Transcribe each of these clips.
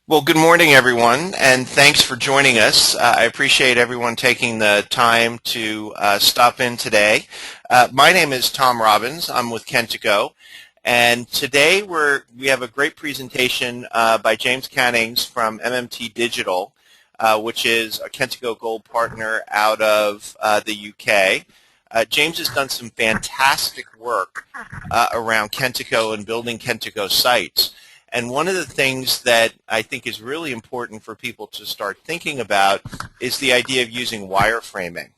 Well, good morning, everyone, and thanks for joining us. I appreciate everyone taking the time to stop in today. My name is Tom Robbins. I'm with Kentico, and today we have a great presentation by James Cannings from MMT Digital, which is a Kentico Gold Partner out of the UK. James has done some fantastic work around Kentico and building Kentico sites. And one of the things that I think is really important for people to start thinking about is the idea of using wireframing.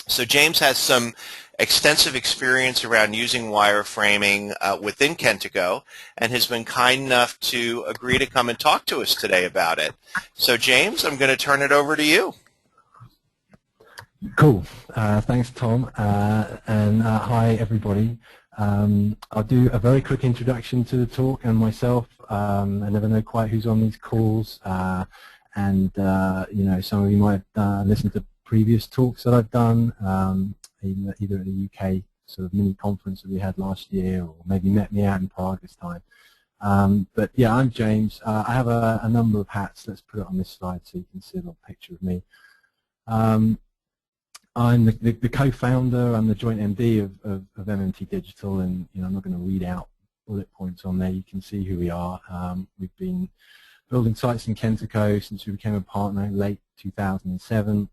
So James has some extensive experience around using wireframing within Kentico and has been kind enough to agree to come and talk to us today about it. So James, I'm going to turn it over to you. Cool. Thanks, Tom. And hi, everybody. I'll do a very quick introduction to the talk and myself. I never know quite who's on these calls, and you know, some of you might listen to previous talks that I've done, either at the UK sort of mini conference that we had last year, or maybe met me out in Prague this time. But yeah, I'm James. I have a number of hats. Let's put it on this slide so you can see a little picture of me. I'm the co-founder. I'm the joint MD of MMT Digital, and you know, I'm not going to read out bullet points on there. You can see who we are. We've been building sites in Kentico since we became a partner in late 2007,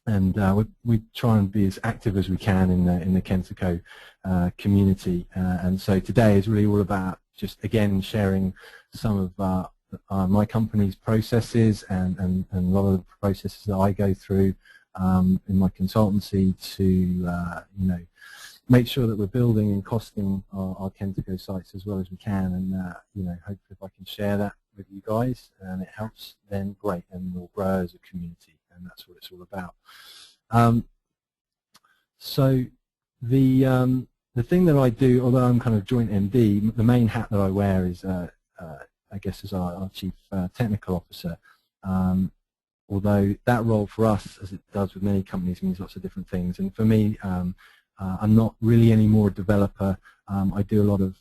and we try and be as active as we can in the Kentico community. And so today is really all about just again sharing some of my company's processes and a lot of the processes that I go through in my consultancy to you know, make sure that we're building and costing our Kentico sites as well as we can, and you know, hopefully if I can share that with you guys and it helps, then great, and we'll grow as a community, and that's what it's all about. So the thing that I do, although I'm kind of joint MD, the main hat that I wear is I guess is our Chief Technical Officer. Although that role for us, as it does with many companies, means lots of different things. And for me, I'm not really any more a developer. I do a lot of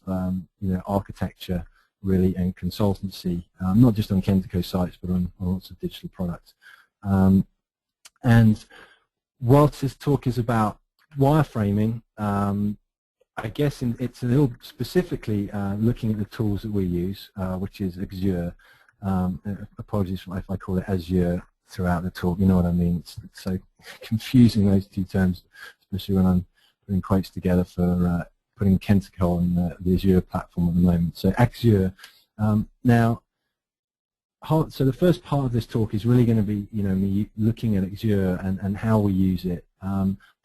you know, architecture, really, and consultancy, not just on Kentico sites, but on lots of digital products. And whilst this talk is about wireframing, I guess it's a little specifically looking at the tools that we use, which is Axure. Apologies if I call it Azure throughout the talk, you know what I mean. It's so confusing, those two terms, especially when I'm putting quotes together for putting Kentico on the Azure platform at the moment. So Axure. Now, so the first part of this talk is really going to be, you know, me looking at Axure and how we use it.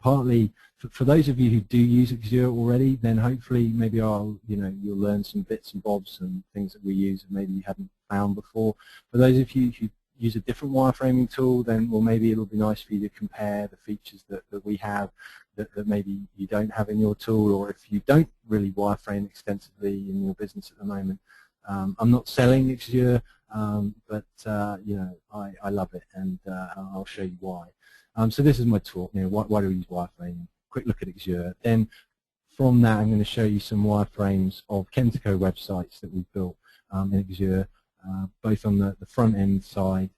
Partly for those of you who do use Axure already, then hopefully maybe you'll learn some bits and bobs and things that we use that maybe you hadn't found before. For those of you who use a different wireframing tool, then well, maybe it'll be nice for you to compare the features that we have that maybe you don't have in your tool, or if you don't really wireframe extensively in your business at the moment. I'm not selling Axure, but you know, I love it, and I'll show you why. So this is my talk. You know, why do we use wireframing? Quick look at Axure. Then from that, I'm going to show you some wireframes of Kentico websites that we've built in Axure, both on the front end side,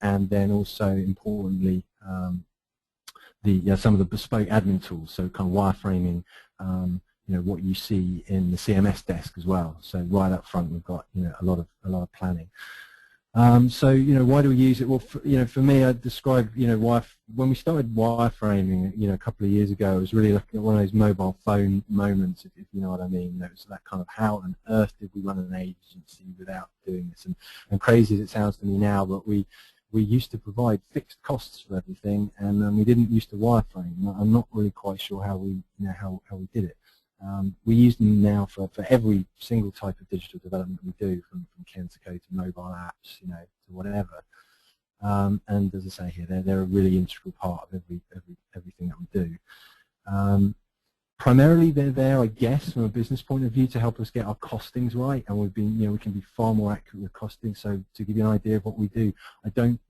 and then also importantly some of the bespoke admin tools. So kind of wireframing, you know, what you see in the CMS desk as well. So right up front, we've got, you know, a lot of planning. So, you know, why do we use it? Well, you know, for me, I describe, you know, when we started wireframing, you know, a couple of years ago, it was really looking at one of those mobile phone moments, if you know what I mean. It was that kind of, how on earth did we run an agency without doing this? And crazy as it sounds to me now, but we used to provide fixed costs for everything, and we didn't used to wireframe. I'm not really quite sure how we did it. We use them now for every single type of digital development we do, from Kentico to mobile apps, you know, to whatever. And as I say here, they're a really integral part of everything that we do. Primarily, they're there, I guess, from a business point of view, to help us get our costings right, and we've been, you know, we can be far more accurate with costing. So to give you an idea of what we do,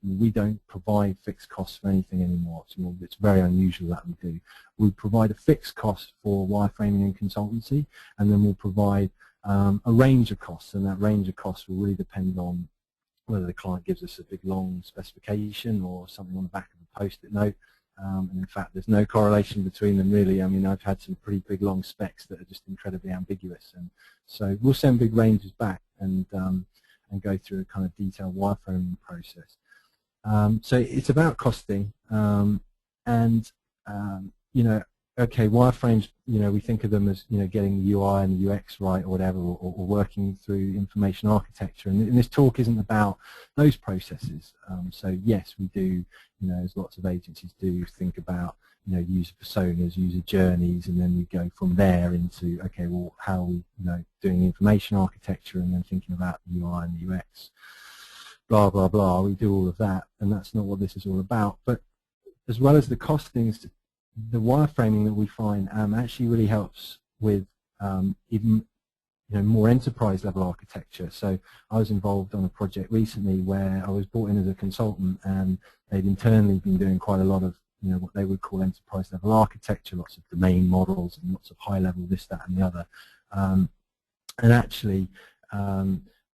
we don't provide fixed costs for anything anymore. It's very unusual that we do. We provide a fixed cost for wireframing and consultancy, and then we'll provide a range of costs, and that range of costs will really depend on whether the client gives us a big long specification or something on the back of a post-it note. And in fact, there's no correlation between them really. I mean, I've had some pretty big long specs that are just incredibly ambiguous, and so we'll send big ranges back and go through a kind of detailed wireframing process. So it's about costing, and you know, okay, wireframes, you know, we think of them as, you know, getting the UI and the UX right or whatever, or working through information architecture. And this talk isn't about those processes. So yes, we do, you know, as lots of agencies do, think about, you know, user personas, user journeys, and then we go from there into, okay, well, how are we, you know, doing information architecture, and then thinking about the UI and the UX, blah, blah, blah. We do all of that, and that's not what this is all about. But as well as the costings, the wireframing that we find actually really helps with even, you know, more enterprise level architecture. So I was involved on a project recently where I was brought in as a consultant, and they'd internally been doing quite a lot of, you know, what they would call enterprise level architecture, lots of domain models and lots of high level this, that, and the other, and actually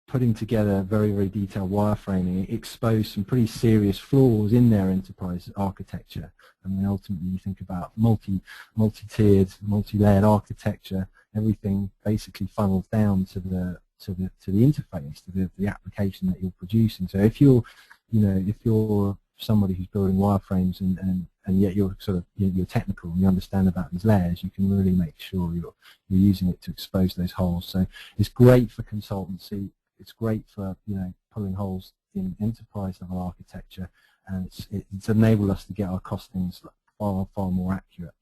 putting together very, very detailed wireframing, it exposed some pretty serious flaws in their enterprise architecture. I mean, ultimately, you think about multi-tiered, multi-layered architecture. Everything basically funnels down to the interface, to the application that you're producing. So if you're, you know, if you're somebody who's building wireframes and yet you're sort of, you know, you're technical and you understand about these layers, you can really make sure you're using it to expose those holes. So it's great for consultancy. It's great for, you know, pulling holes in enterprise level architecture, and it's enabled us to get our costings far, far more accurate.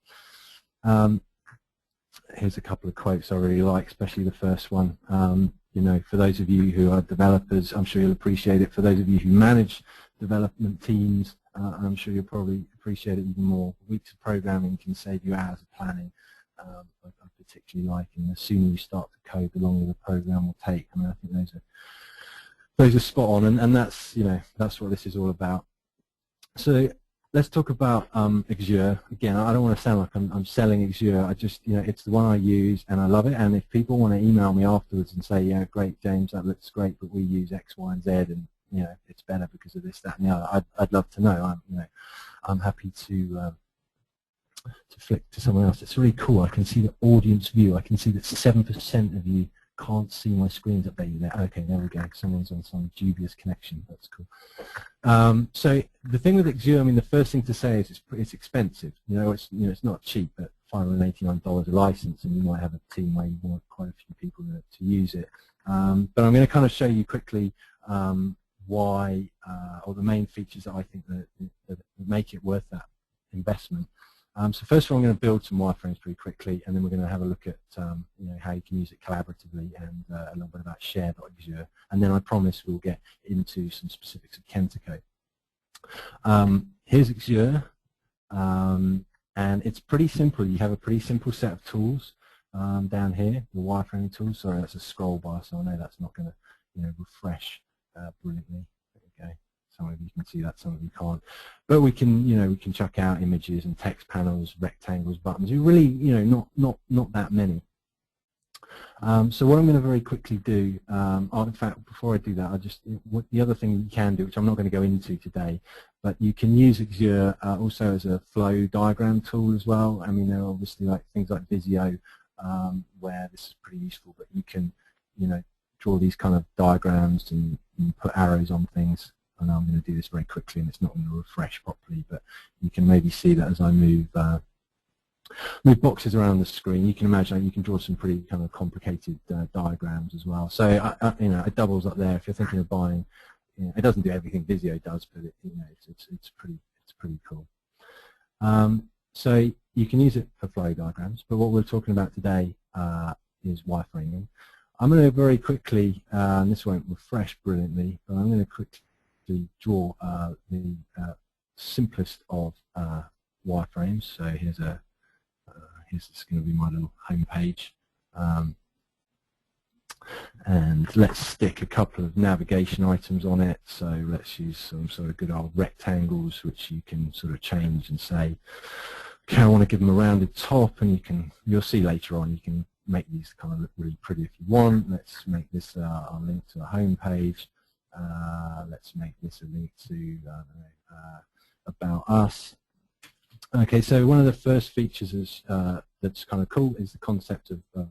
Here's a couple of quotes I really like, especially the first one. You know, for those of you who are developers, I'm sure you'll appreciate it. For those of you who manage development teams, I'm sure you'll probably appreciate it even more. Weeks of programming can save you hours of planning. I particularly like, and the sooner you start to code, the longer the program will take. I mean, I think those are spot on, and that's, you know, that's what this is all about. So let's talk about Axure. Again, I don't want to sound like I'm selling Axure. I just, you know, it's the one I use and I love it. And if people want to email me afterwards and say, yeah, great, James, that looks great, but we use X, Y, and Z, and, you know, it's better because of this, that, and the other, I'd love to know. I'm happy to flick to someone else. It's really cool. I can see the audience view. I can see that 7% of you can't see my screen's updated there. Okay, there we go. Someone's on some dubious connection. That's cool. So the thing with Axure, I mean, the first thing to say is it's expensive. You know, it's not cheap at $589 a license, and you might have a team where you want quite a few people to use it. But I'm going to kind of show you quickly why, or the main features that I think that make it worth that investment. So first of all, I'm going to build some wireframes pretty quickly, and then we're going to have a look at you know, how you can use it collaboratively, and a little bit about share.Axure, and then I promise we'll get into some specifics of Kentico. Here's Axure, and it's pretty simple. You have a pretty simple set of tools down here, the wireframing tools. Sorry, that's a scroll bar, so I know that's not going to, you know, refresh brilliantly. There we go. Some of you can see that, some of you can't. But we can, you know, we can chuck out images and text panels, rectangles, buttons. You really, you know, not that many. So what I'm going to very quickly do, in fact, before I do that, the other thing you can do, which I'm not going to go into today, but you can use Axure also as a flow diagram tool as well. I mean, there are obviously like things like Visio where this is pretty useful, but you can, you know, draw these kind of diagrams and put arrows on things. And I'm going to do this very quickly, and it's not going to refresh properly, but you can maybe see that as I move boxes around the screen. You can imagine you can draw some pretty kind of complicated diagrams as well. So you know, it doubles up there if you're thinking of buying. You know, it doesn't do everything Visio does, but you know, it's pretty cool. So you can use it for flow diagrams, but what we're talking about today is wireframing. I'm going to very quickly, and this won't refresh brilliantly, but I'm going to quickly draw the simplest of wireframes. So here's this going to be my little home page, and let's stick a couple of navigation items on it. So let's use some sort of good old rectangles, which you can sort of change and say, okay, I want to give them a rounded top, and you'll see later on you can make these kind of look really pretty if you want. Let's make this our link to a home page. Let's make this a link to About Us. Okay, so one of the first features is, that's kind of cool is the concept of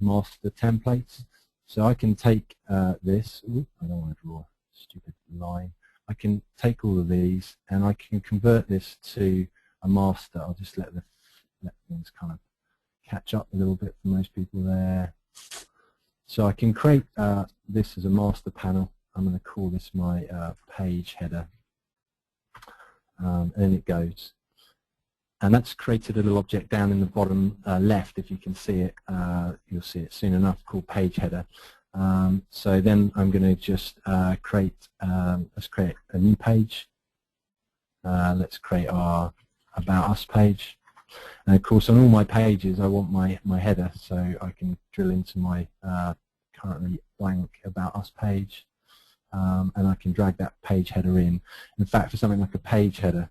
master templates. So I can take this. Ooh, I don't want to draw a stupid line. I can take all of these and I can convert this to a master. I'll just let things kind of catch up a little bit for most people there. So I can create this as a master panel. I'm going to call this my page header, and it goes. And that's created a little object down in the bottom left. If you can see it, you'll see it soon enough, called page header. So then I'm going to just let's create a new page. Let's create our About Us page. And of course, on all my pages, I want my header, so I can drill into my currently blank About Us page, and I can drag that page header in. In fact, for something like a page header,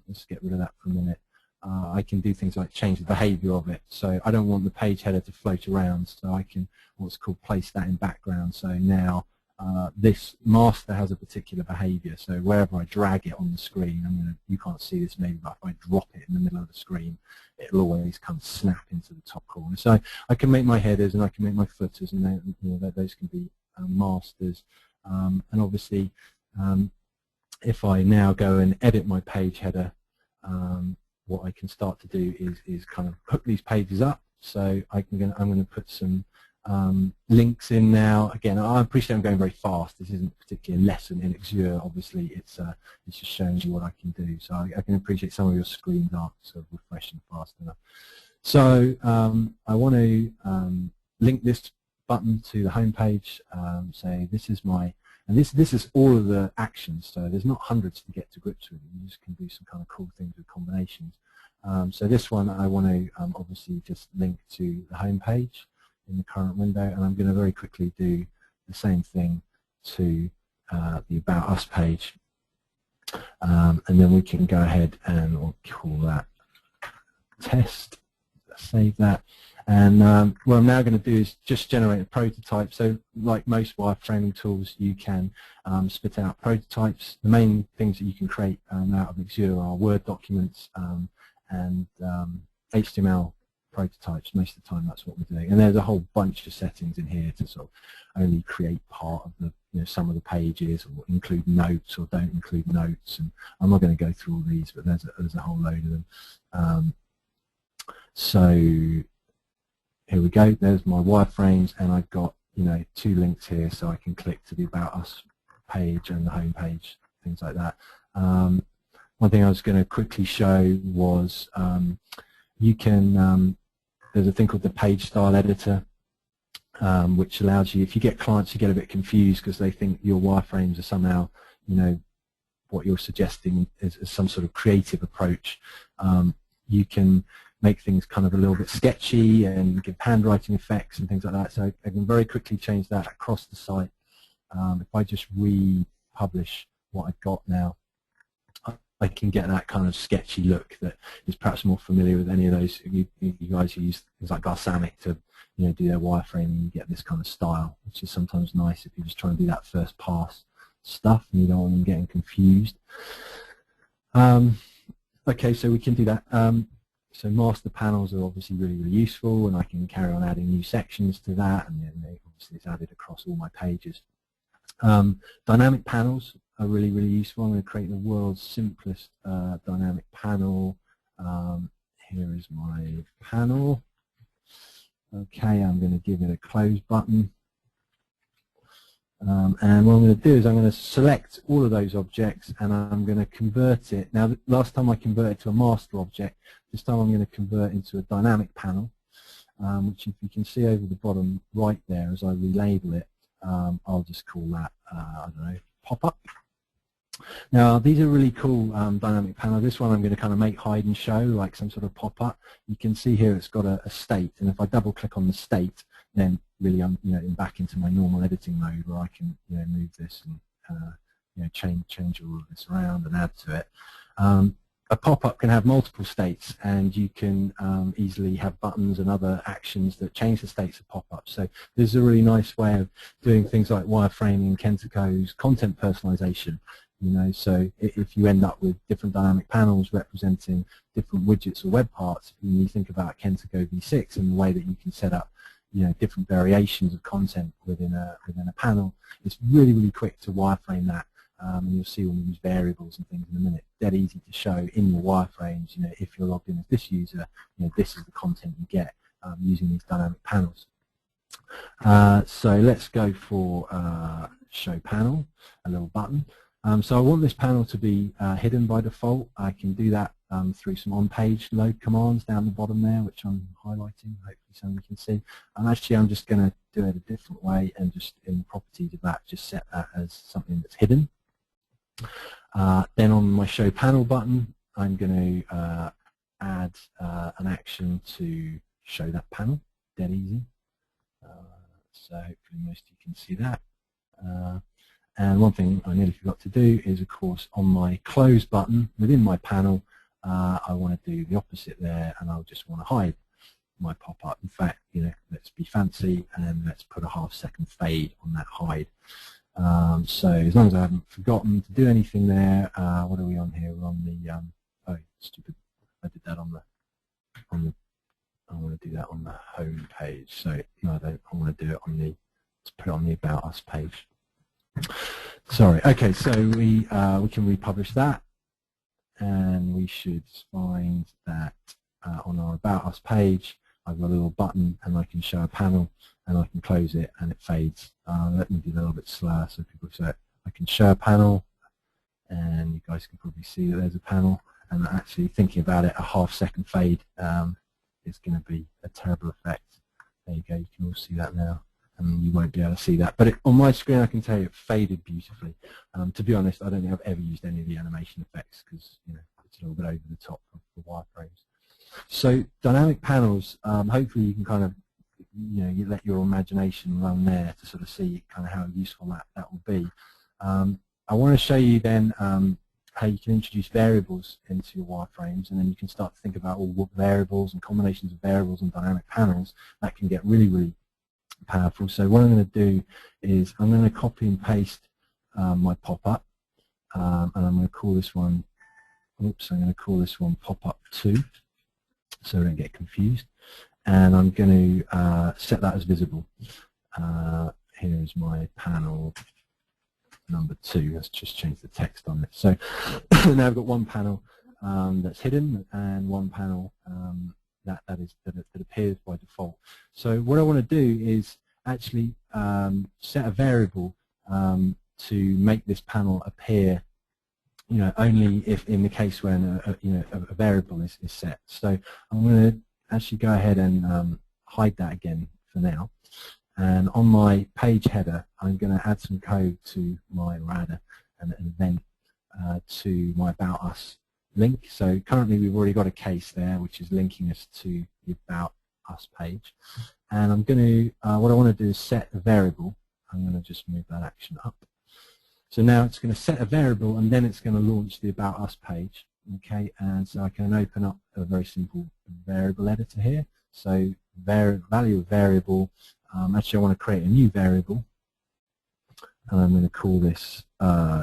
let's get rid of that for a minute. I can do things like change the behavior of it. So I don't want the page header to float around, so I can what's called place that in background. So now this master has a particular behavior. So wherever I drag it on the screen, you can't see this maybe, but if I drop it in the middle of the screen, it'll always kind of snap into the top corner. So I can make my headers and I can make my footers, and those can be masters. And obviously, if I now go and edit my page header, what I can start to do is kind of hook these pages up. So I'm going to put some links in now. Again, I appreciate I'm going very fast. This isn't particularly a lesson in Axure. Obviously, it's just showing you what I can do. So I can appreciate some of your screens aren't sort of refreshing fast enough. So I want to link this button to the home page. Say this is my, and this is all of the actions. So there's not hundreds to get to grips with. You just can do some kind of cool things with combinations. So this one I want to obviously just link to the home page in the current window, and I'm going to very quickly do the same thing to the About Us page, and then we can go ahead and we'll call that test, save that, and what I'm now going to do is just generate a prototype. So like most wireframing tools, you can spit out prototypes. The main things that you can create out of Axure are Word documents and HTML prototypes. Most of the time that's what we're doing, and there's a whole bunch of settings in here to sort of only create part of the some of the pages, or include notes or don't include notes, and I'm not going to go through all these, but there's a whole load of them. So here we go, there's my wireframes, and I've got 2 links here, so I can click to the About Us page and the home page, things like that. One thing I was going to quickly show was you can, there's a thing called the page style editor, which allows you, if you get clients who get a bit confused because they think your wireframes are somehow, what you're suggesting is some sort of creative approach, you can make things kind of a little bit sketchy and give handwriting effects and things like that. So I can very quickly change that across the site. If I just republish what I've got now, I can get that kind of sketchy look that is perhaps more familiar with any of those you guys who use things like Balsamic to do their wireframing. You get this kind of style, which is sometimes nice if you're just trying to do that first pass stuff and you don't want them getting confused. Okay, so we can do that. So master panels are obviously really, really useful, and I can carry on adding new sections to that, and then obviously it's added across all my pages. Dynamic panels are really, really useful. I'm going to create the world's simplest dynamic panel. Here is my panel. Okay, I'm going to give it a close button. And what I'm going to do is I'm going to select all of those objects and I'm going to convert it. Now, last time I converted to a master object. This time I'm going to convert into a dynamic panel, which if you can see over the bottom right there as I relabel it, I'll just call that, I don't know, pop-up. Now, these are really cool dynamic panels. This one I'm going to kind of make hide and show, like some sort of pop-up. You can see here it's got a state, and if I double-click on the state, then really I'm back into my normal editing mode where I can move this and change all of this around and add to it. a pop-up can have multiple states, and you can easily have buttons and other actions that change the states of pop-ups. So this is a really nice way of doing things like wireframing Kentico's content personalization. So if you end up with different dynamic panels representing different widgets or web parts, when you think about Kentico V6 and the way that you can set up, different variations of content within a panel, it's really, really quick to wireframe that. And you'll see when we use variables and things in a minute, dead easy to show in your wireframes. If you're logged in as this user, this is the content you get using these dynamic panels. So let's go for show panel, a little button. So I want this panel to be hidden by default. I can do that through some on-page load commands down the bottom there, which I'm highlighting. Hopefully someone can see. And actually, I'm just going to do it a different way, and just in the properties of that, just set that as something that's hidden. Then on my show panel button, I'm going to add an action to show that panel. Dead easy. So hopefully most of you can see that. And one thing I nearly forgot to do is, of course, on my close button within my panel, I want to do the opposite there, and I'll just want to hide my pop-up. In fact, let's be fancy and let's put a half-second fade on that hide. So as long as I haven't forgotten to do anything there, what are we on here? We're on the oh, stupid! I did that on the. I want to do that on the home page. So no, I don't. I want to do it on the. Let's put it on the About Us page. Sorry. Okay, so we can republish that, and we should find that on our About Us page, I've got a little button, and I can show a panel, and I can close it, and it fades. Let me do that a little bit slower so people see it. I can show a panel, and you guys can probably see that there's a panel, and actually thinking about it, a half-second fade is going to be a terrible effect. There you go. You can all see that now. You won't be able to see that, but on my screen I can tell you it faded beautifully. To be honest, I don't think I've ever used any of the animation effects because it's a little bit over the top of the wireframes. So dynamic panels, hopefully you can kind of you let your imagination run there to sort of see kind of how useful that will be. I want to show you then how you can introduce variables into your wireframes, and then you can start to think about all what variables and combinations of variables and dynamic panels that can get really, really powerful. So what I'm going to do is I'm going to copy and paste my pop-up, and I'm going to call this one, oops, I'm going to call this one pop-up 2, so we don't get confused, and I'm going to set that as visible. Here is my panel number 2. Let's just change the text on it. So now I've got one panel that's hidden and one panel that appears by default. So what I want to do is actually set a variable to make this panel appear, only if in the case when a variable is set. So I'm going to actually go ahead and hide that again for now. And on my page header, I'm going to add some code to my, or add an event to my About Us link. So currently we've already got a case there which is linking us to the About Us page, and I'm going to what I want to do is set a variable. I'm going to just move that action up. So now it's going to set a variable, and then it's going to launch the About Us page. Okay, and so I can open up a very simple variable editor here. So value of variable. Actually, I want to create a new variable, and I'm going to call this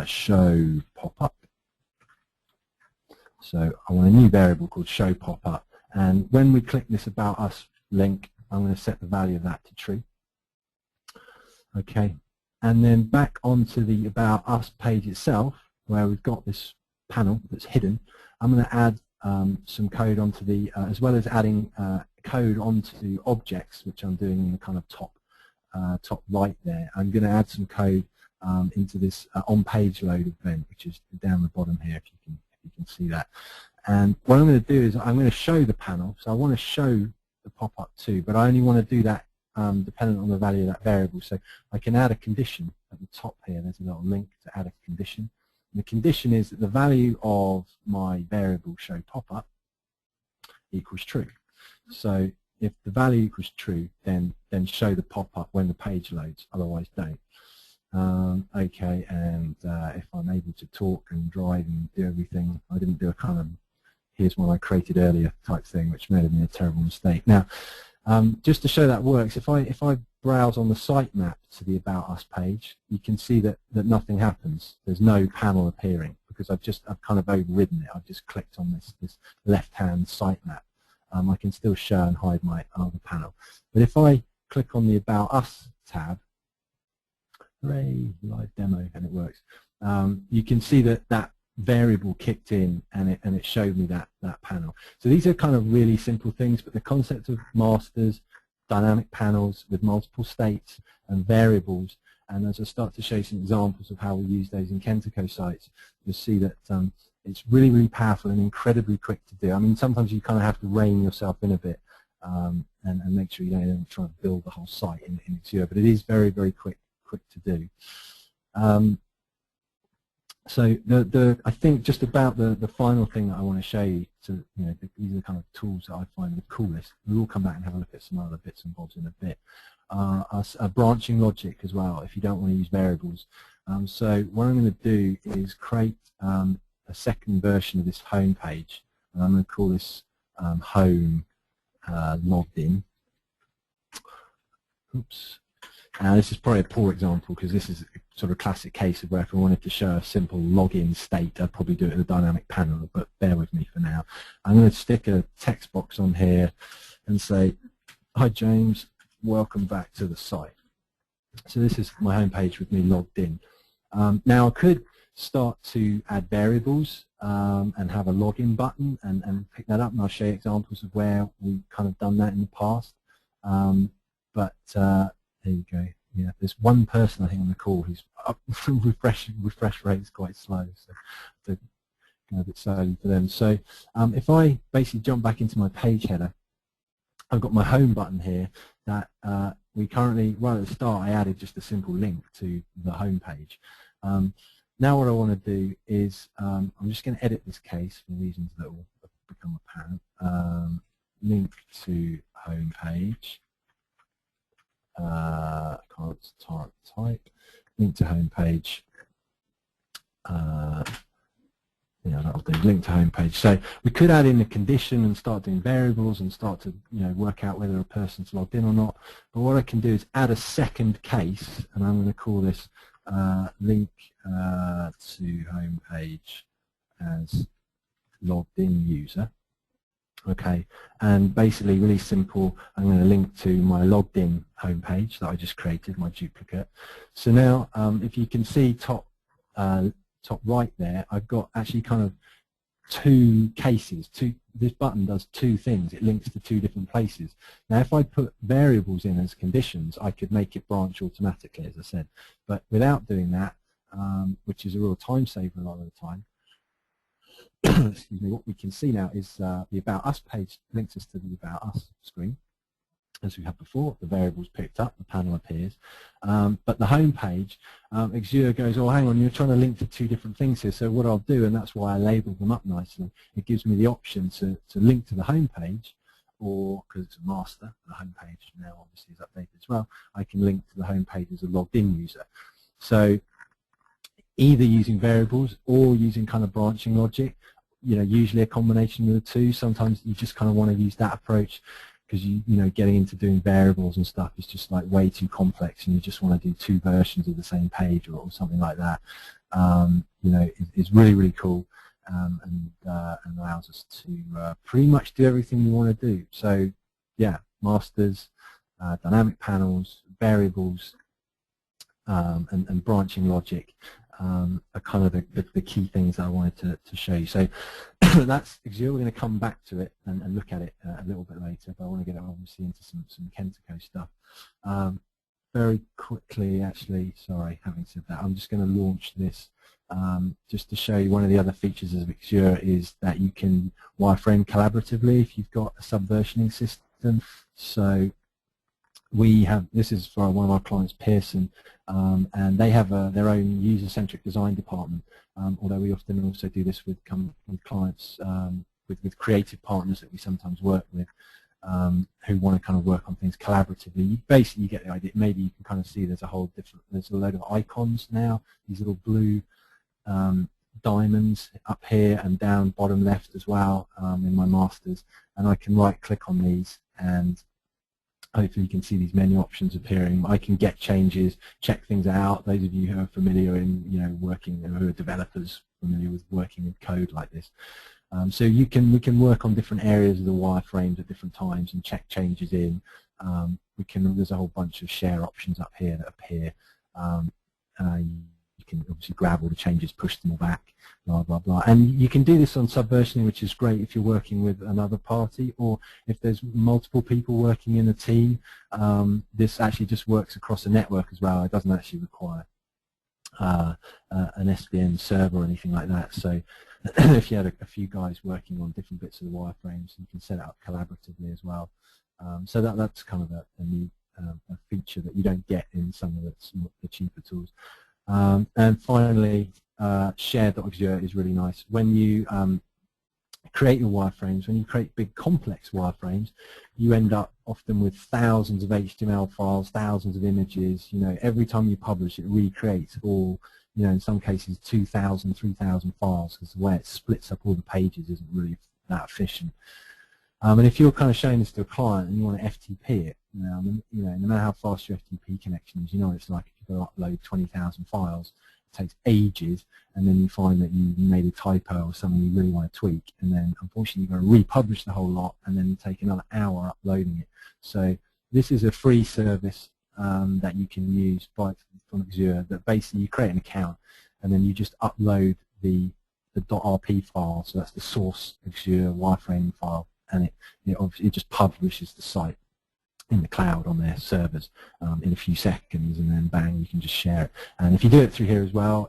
show pop-up. So I want a new variable called show pop-up, and when we click this About Us link, I'm going to set the value of that to true. Okay, and then back onto the About Us page itself, where we've got this panel that's hidden, I'm going to add some code onto the, as well as adding code onto objects, which I'm doing in the kind of top right there. I'm going to add some code into this on-page load event, which is down the bottom here, if you can see that. And what I'm going to do is I'm going to show the panel. So I want to show the pop-up too, but I only want to do that dependent on the value of that variable. So I can add a condition at the top here. There's a little link to add a condition. And the condition is that the value of my variable show pop-up equals true. So if the value equals true, then show the pop-up when the page loads, otherwise don't. Okay, and if I'm able to talk and drive and do everything, I didn't do a kind of here's one I created earlier type thing, which may have been a terrible mistake. Now, just to show that works, if I browse on the sitemap to the About Us page, you can see that nothing happens. There's no panel appearing because I've kind of overridden it. I've just clicked on this left-hand sitemap. I can still show and hide my other panel. But if I click on the About Us tab, hooray, live demo, and it works, you can see that variable kicked in and it showed me that panel. So these are kind of really simple things, but the concept of masters, dynamic panels with multiple states and variables, and as I start to show you some examples of how we use those in Kentico sites, you'll see that it's really, really powerful and incredibly quick to do. I mean, sometimes you kind of have to rein yourself in a bit and make sure you don't try to build the whole site in Axure, but it is very, very quick to do. So I think just about the final thing that I want to show you, these are the kind of tools that I find the coolest. We'll come back and have a look at some other bits and bobs in a bit. A branching logic as well, if you don't want to use variables. So what I'm going to do is create a second version of this home page, and I'm going to call this home logged in. Oops. Now this is probably a poor example because this is a sort of classic case of where if I wanted to show a simple login state, I'd probably do it in a dynamic panel, but bear with me for now. I'm going to stick a text box on here and say, hi James, welcome back to the site. So this is my home page with me logged in. Now I could start to add variables and have a login button and pick that up, and I'll show you examples of where we've kind of done that in the past. There you go. Yeah, there's one person I think on the call who's up. refresh rate is quite slow, so go a bit slowly for them. So if I basically jump back into my page header, I've got my home button here that we currently, right at the start, I added just a simple link to the home page. Now what I want to do is I'm just going to edit this case for reasons that will become apparent. Link to home page. Can't type. Link to home page. Yeah, that'll do. Link to home page. So we could add in a condition and start doing variables and start to work out whether a person's logged in or not. But what I can do is add a second case, and I'm going to call this link to home page as logged in user. Okay, and basically really simple, I'm going to link to my logged in home page that I just created, my duplicate. So now if you can see top right there, I've got actually kind of two cases. This button does two things. It links to two different places. Now if I put variables in as conditions, I could make it branch automatically, as I said. But without doing that, which is a real time saver a lot of the time, excuse me, what we can see now is the About Us page links us to the About Us screen. As we had before, the variables picked up, the panel appears. But the home page, Axure goes, oh, hang on, you're trying to link to two different things here. So what I'll do, and that's why I labeled them up nicely, it gives me the option to link to the home page, or because it's a master, the home page now obviously is updated as well, I can link to the home page as a logged in user. So either using variables or using kind of branching logic, usually a combination of the two. Sometimes you just kind of want to use that approach because getting into doing variables and stuff is just like way too complex, and you just want to do two versions of the same page or something like that. It's really, really cool and allows us to pretty much do everything we want to do. So yeah, masters, dynamic panels, variables, and branching logic are kind of the key things that I wanted to show you. So that's Axure. We're going to come back to it and look at it a little bit later, but I want to get obviously into some Kentico stuff. Very quickly, actually, sorry, having said that, I'm just going to launch this just to show you one of the other features of Axure is that you can wireframe collaboratively if you've got a subversioning system. So we have, this is for one of our clients, Pearson, and they have their own user-centric design department, although we often also do this with clients, with creative partners that we sometimes work with, who want to kind of work on things collaboratively. Basically, you get the idea. Maybe you can kind of see there's a load of icons now, these little blue diamonds up here and down bottom left as well in my masters, and I can right click on these and hopefully you can see these menu options appearing. I can get changes, check things out. Those of you who are familiar in, working, who are developers familiar with working with code like this. So we can work on different areas of the wireframes at different times and check changes in. There's a whole bunch of share options up here that appear. You can obviously grab all the changes, push them all back, blah, blah, blah. And you can do this on subversioning, which is great if you're working with another party, or if there's multiple people working in a team. This actually just works across a network as well. It doesn't actually require an SVN server or anything like that. So if you had a few guys working on different bits of the wireframes, you can set it up collaboratively as well. So that's kind of a new a feature that you don't get in some of the cheaper tools. And finally, share.Axure is really nice. When you create your wireframes, when you create big complex wireframes, you end up often with thousands of HTML files, thousands of images. Every time you publish, it recreates all, in some cases 2,000, 3,000 files, because the way it splits up all the pages isn't really that efficient. And if you're kind of showing this to a client and you want to FTP it, no matter how fast your FTP connection is, what it's like if you've got to upload 20,000 files. It takes ages, and then you find that you made a typo or something you really want to tweak, and then unfortunately you've got to republish the whole lot and then take another hour uploading it. So this is a free service that you can use from Axure, that basically you create an account and then you just upload the .rp file, so that's the source Axure wireframing file, and it just publishes the site in the cloud on their servers in a few seconds, and then bang, you can just share it. And if you do it through here as well,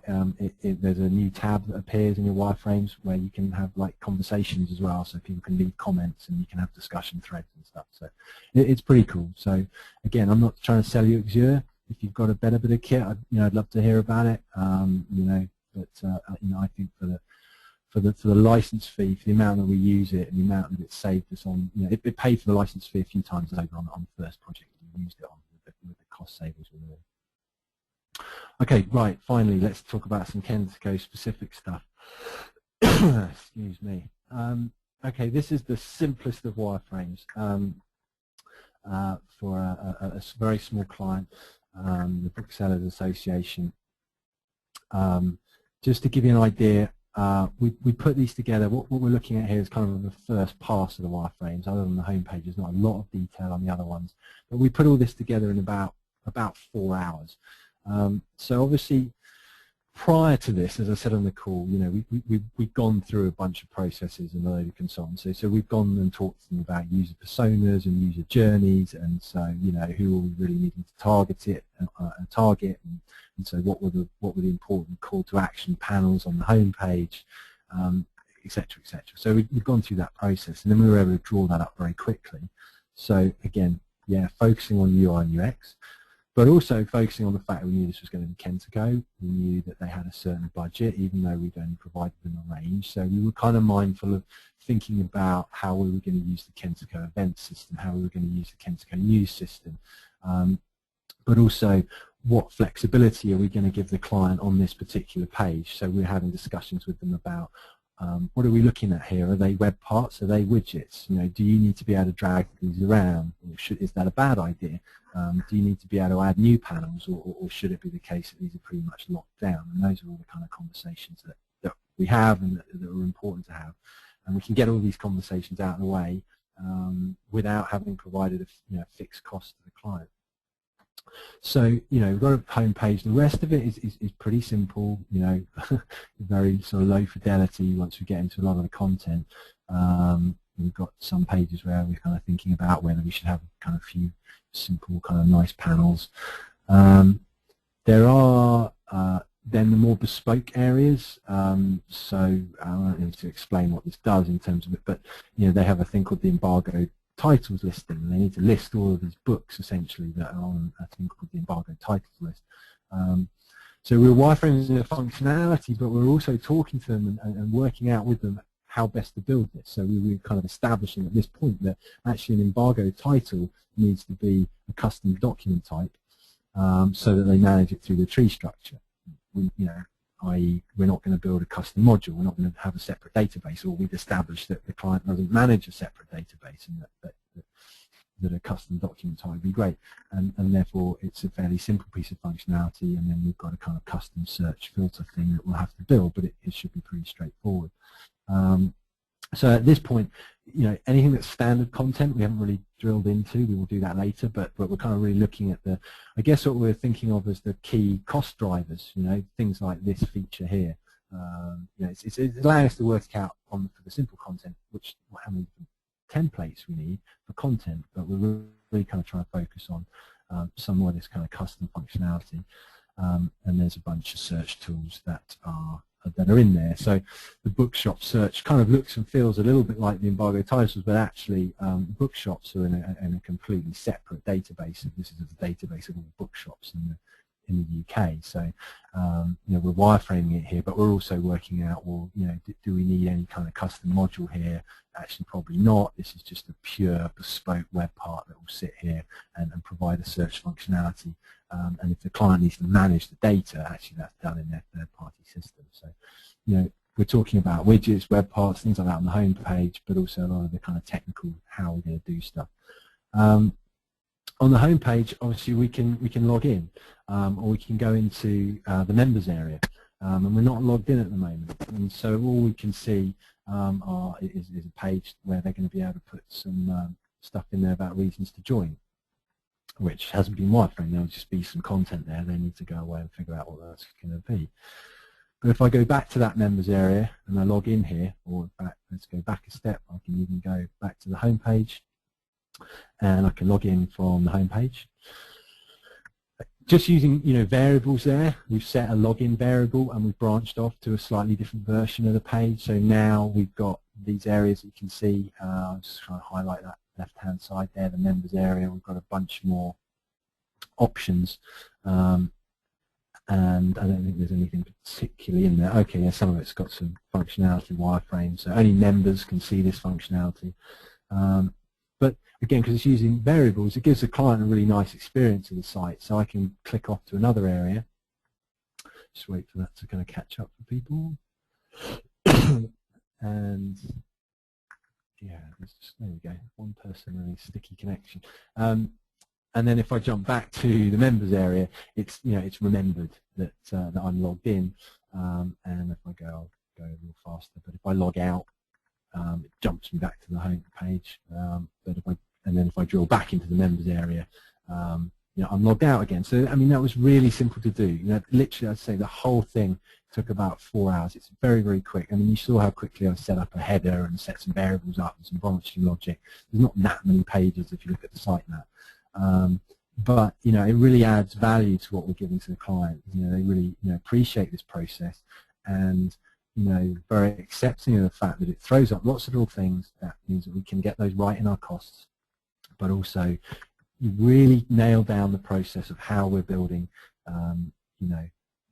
there's a new tab that appears in your wireframes where you can have like conversations as well, so people can leave comments and you can have discussion threads and stuff. So it's pretty cool. So again, I'm not trying to sell you Axure. If you've got a better bit of kit, I'd love to hear about it. But I think for the license fee, for the amount that we use it and the amount that it saved us on, it paid for the license fee a few times over on the first project we used it on with the cost savings we were in. Okay, right, finally, let's talk about some Kentico specific stuff. Excuse me. Okay, this is the simplest of wireframes for a very small client, the Booksellers Association. Just to give you an idea, we put these together. What we're looking at here is kind of the first pass of the wireframes. Other than the home page, there's not a lot of detail on the other ones. But we put all this together in about 4 hours. So obviously, prior to this, as I said on the call, we've gone through a bunch of processes and a load of consultancy. So we've gone and talked to them about user personas and user journeys, and so who are we really needing to target and so what were the important call to action panels on the home page, etc., etc. So we've gone through that process, and then we were able to draw that up very quickly. So again, focusing on UI and UX, but also focusing on the fact that we knew this was going to be Kentico. We knew that they had a certain budget, even though we'd only provided them a range. So we were kind of mindful of thinking about how we were going to use the Kentico event system, how we were going to use the Kentico news system, but also what flexibility are we going to give the client on this particular page. So we're having discussions with them about what are we looking at here? Are they web parts? Are they widgets? Do you need to be able to drag these around? Or is that a bad idea? Do you need to be able to add new panels, or should it be the case that these are pretty much locked down? And those are all the kind of conversations that we have and that are important to have. And we can get all these conversations out of the way without having provided a fixed cost to the client. So, we've got a home page. The rest of it is pretty simple, very sort of low fidelity once we get into a lot of the content. We've got some pages where we're kind of thinking about whether we should have kind of a few simple kind of nice panels. There are then the more bespoke areas. So I don't need to explain what this does in terms of it, but they have a thing called the embargoed titles listing, and they need to list all of these books essentially that are on a thing called the embargoed titles list. So we're wireframing the functionality, but we're also talking to them and working out with them how best to build this. So we were kind of establishing at this point that actually an embargoed title needs to be a custom document type, so that they manage it through the tree structure. i.e. we're not going to build a custom module, we're not going to have a separate database, or we've established that the client doesn't manage a separate database and that a custom document type would be great, and therefore it's a fairly simple piece of functionality, and then we've got a kind of custom search filter thing that we'll have to build, but it should be pretty straightforward. So at this point, anything that's standard content we haven't really drilled into. We will do that later, but we're kind of really looking at I guess what we're thinking of as the key cost drivers, things like this feature here. It's allowing us to work out for the simple content, how many templates we need for content, but we're really kind of trying to focus on some more of this kind of custom functionality. And there's a bunch of search tools that are in there. So the bookshop search kind of looks and feels a little bit like the embargo titles, but actually bookshops are in a completely separate database. This is a database of all bookshops in the UK. So we're wireframing it here, but we're also working out, well, do we need any kind of custom module here? Actually, probably not. This is just a pure bespoke web part that will sit here and provide a search functionality. And if the client needs to manage the data, actually that's done in their third-party system. So, we're talking about widgets, web parts, things like that on the home page, but also a lot of the kind of technical how we're going to do stuff. On the home page, obviously we can log in, or we can go into the members area, and we're not logged in at the moment. And so all we can see is a page where they're going to be able to put some stuff in there about reasons to join, which hasn't been wireframed. There'll just be some content there. They need to go away and figure out what that's going to be. But if I go back to that members area and I log in here, or in fact, let's go back a step, I can even go back to the home page, and I can log in from the home page. Just using variables there, we've set a login variable and we've branched off to a slightly different version of the page. So now we've got these areas that you can see. I'm just trying to highlight that left-hand side there, the members area. We've got a bunch more options, and I don't think there's anything particularly in there. Okay, yeah, some of it's got some functionality, wireframes, so only members can see this functionality. But again, because it's using variables, it gives the client a really nice experience of the site. So I can click off to another area. Just wait for that to kind of catch up for people. And yeah, there we go. One person, really sticky connection. And then if I jump back to the members area, it's it's remembered that that I'm logged in. And if I go, I'll go a little faster. But if I log out, it jumps me back to the home page. But if I drill back into the members area, I'm logged out again. So I mean, that was really simple to do. Literally, I'd say the whole thing took about 4 hours. It's very, very quick. I mean, you saw how quickly I set up a header and set some variables up and some branching logic. There's not that many pages if you look at the site map. But it really adds value to what we're giving to the client. They really appreciate this process, and very accepting of the fact that it throws up lots of little things. That means that we can get those right in our costs, but also you really nail down the process of how we're building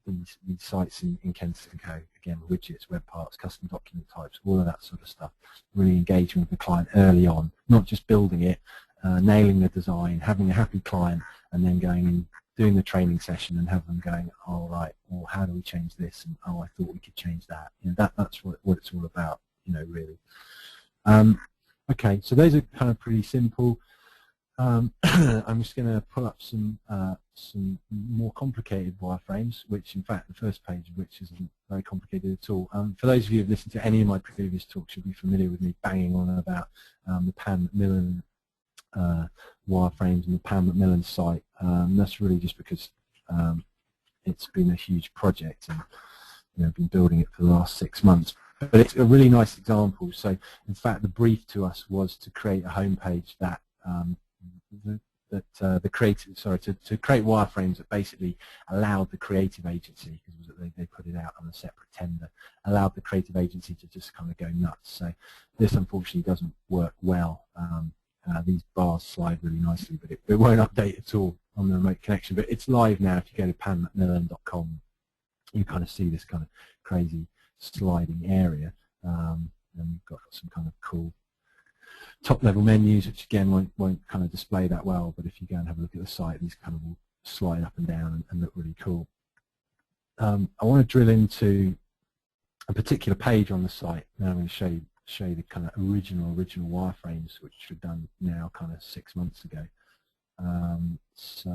these sites in Kentico. Again, widgets, web parts, custom document types, all of that sort of stuff. Really engaging with the client early on, not just building it, nailing the design, having a happy client, and then going and doing the training session and have them going, all right, well, how do we change this? And oh, I thought we could change that. That's what it's all about, really. Okay, so those are kind of pretty simple. I'm just going to pull up some more complicated wireframes, which in fact the first page of which isn't very complicated at all. For those of you who have listened to any of my previous talks, you'll be familiar with me banging on about the Pan Macmillan wireframes and the Pan Macmillan site. That's really just because it's been a huge project, and I've been building it for the last 6 months. But it's a really nice example. So in fact, the brief to us was to create a homepage that to create wireframes that basically allowed the creative agency, because they put it out on a separate tender, allowed the creative agency to just kind of go nuts. So this unfortunately doesn't work well. These bars slide really nicely, but it won't update at all on the remote connection. But it's live now. If you go to panmacmillan.com, you kind of see this kind of crazy sliding area, and we've got some kind of cool top-level menus, which again won't kind of display that well. But if you go and have a look at the site, these kind of will slide up and down and look really cool. I want to drill into a particular page on the site. Now I'm going to show you the kind of original wireframes, which were done now kind of 6 months ago. So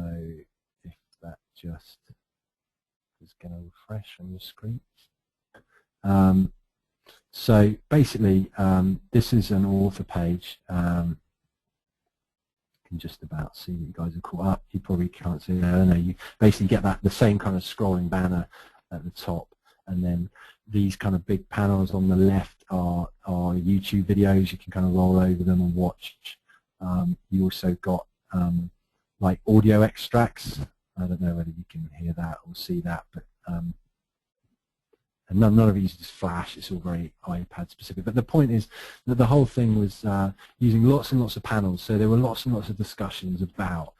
if that just is going to refresh on your screen. So basically, this is an author page. You can just about see that you guys are caught up. You probably can't see that. I don't know. You basically get the same kind of scrolling banner at the top, and then these kind of big panels on the left are YouTube videos. You can kind of roll over them and watch. You also got like audio extracts. I don't know whether you can hear that or see that, but and none of it uses Flash. It's all very iPad specific. But the point is that the whole thing was using lots and lots of panels. So there were lots and lots of discussions about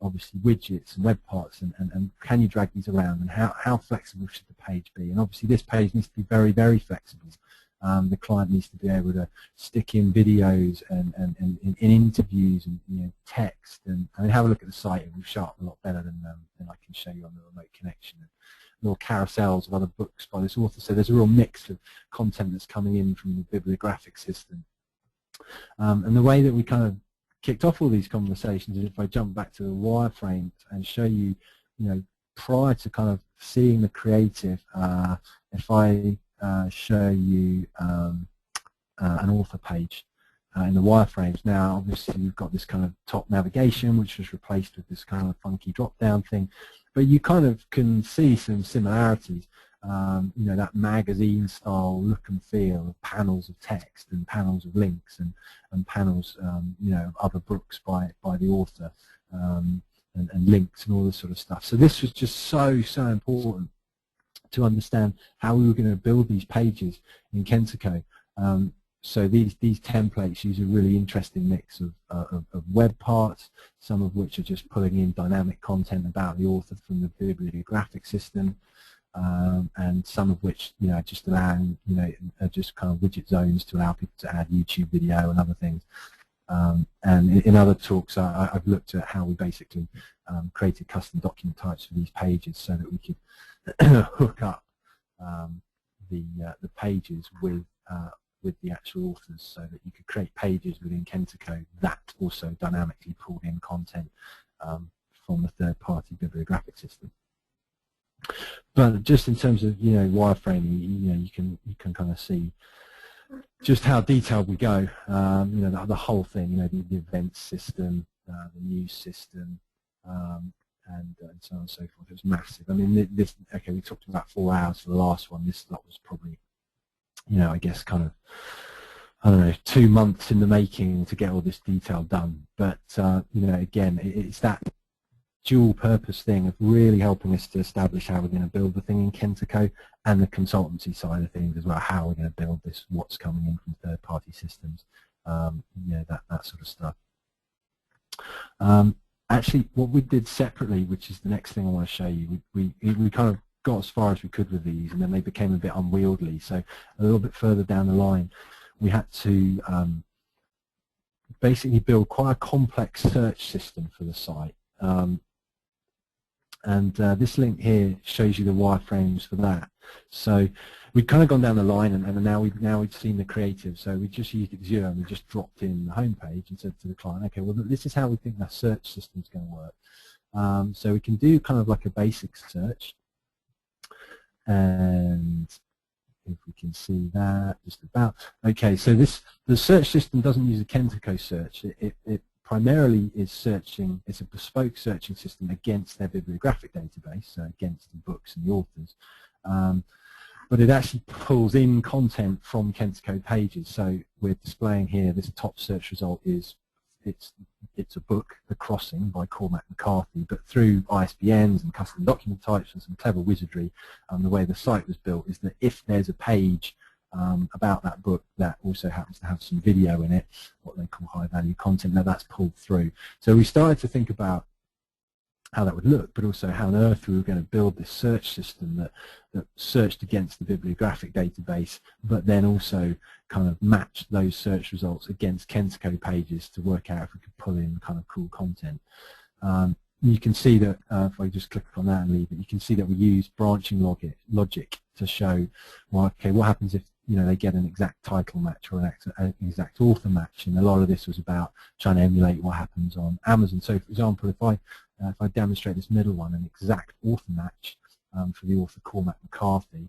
obviously widgets and web parts and can you drag these around, and how flexible should the page be. And obviously this page needs to be very, very flexible. The client needs to be able to stick in videos and in interviews and text. And I mean, have a look at the site. It will show up a lot better than I can show you on the remote connection. Little carousels of other books by this author. So there's a real mix of content that's coming in from the bibliographic system. And the way that we kind of kicked off all these conversations is if I jump back to the wireframe and show you, prior to kind of seeing the creative, if I show you an author page in the wireframes. Now obviously you've got this kind of top navigation which was replaced with this kind of funky drop down thing, but you kind of can see some similarities. That magazine style look and feel of panels of text and panels of links and panels of other books by the author, and links and all this sort of stuff. So this was just so important to understand how we were going to build these pages in Kentico. So these templates use a really interesting mix of web parts, some of which are just pulling in dynamic content about the author from the bibliographic system, and some of which just allowing are just kind of widget zones to allow people to add YouTube video and other things. And in other talks, I've looked at how we basically created custom document types for these pages so that we could hook up the pages with the actual authors, so that you could create pages within Kentico that also dynamically pulled in content from the third-party bibliographic system. But just in terms of wireframing, you can kind of see just how detailed we go. The whole thing, the events system, the news system, and so on and so forth. It was massive. I mean, we talked about 4 hours for the last one. This lot was probably, I guess kind of, I don't know, 2 months in the making to get all this detail done. But again, it's that dual purpose thing of really helping us to establish how we're going to build the thing in Kentico, and the consultancy side of things as well, how we're going to build this, what's coming in from third-party systems, that sort of stuff. Actually, what we did separately, which is the next thing I want to show you, we kind of got as far as we could with these, and then they became a bit unwieldy. So a little bit further down the line, we had to basically build quite a complex search system for the site. This link here shows you the wireframes for that. So we'd kind of gone down the line, and now we'd seen the creative. So we just used Axure, and we just dropped in the home page and said to the client, okay, well, this is how we think that search system is going to work. So we can do kind of like a basic search, and if we can see that just about. Okay, so the search system doesn't use a Kentico search. It primarily is searching, it's a bespoke searching system against their bibliographic database, so against the books and the authors. But it actually pulls in content from Kentico pages. So we're displaying here, this top search result is, it's a book, The Crossing by Cormac McCarthy, but through ISBNs and custom document types and some clever wizardry, the way the site was built is that if there's a page about that book that also happens to have some video in it, what they call high-value content, now that's pulled through. So we started to think about how that would look, but also how on earth we were going to build this search system that searched against the bibliographic database, but then also kind of matched those search results against Kentico pages to work out if we could pull in kind of cool content. you can see that if I just click on that and leave it, you can see that we use branching logic to show, well, okay, what happens if they get an exact title match or an exact author match, and a lot of this was about trying to emulate what happens on Amazon. So, for example, if I demonstrate this middle one, an exact author match for the author Cormac McCarthy,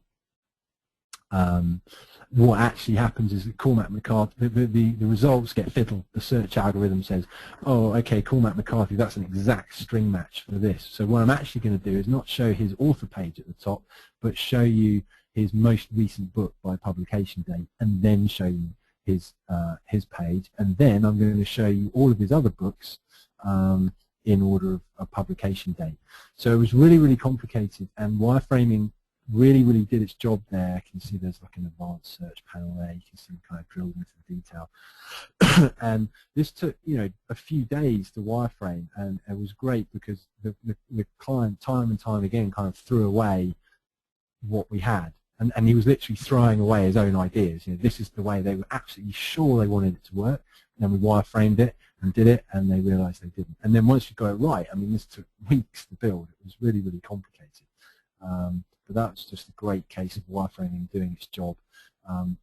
what actually happens is that Cormac McCarthy, the results get fiddled. The search algorithm says, oh, okay, Cormac McCarthy, that's an exact string match for this. So what I'm actually going to do is not show his author page at the top, but show you his most recent book by publication date, and then show you his page, and then I'm going to show you all of his other books in order of publication date. So it was really, really complicated, and wireframing really did its job there. You can see there's like an advanced search panel there. You can see kind of drilled into the detail. And this took, a few days to wireframe, and it was great because the client time and time again kind of threw away what we had. And he was literally throwing away his own ideas. This is the way they were absolutely sure they wanted it to work. And then we wireframed it and did it, and they realized they didn't. And then once we got it right, I mean, this took weeks to build. It was really, really complicated. But that was just a great case of wireframing doing its job on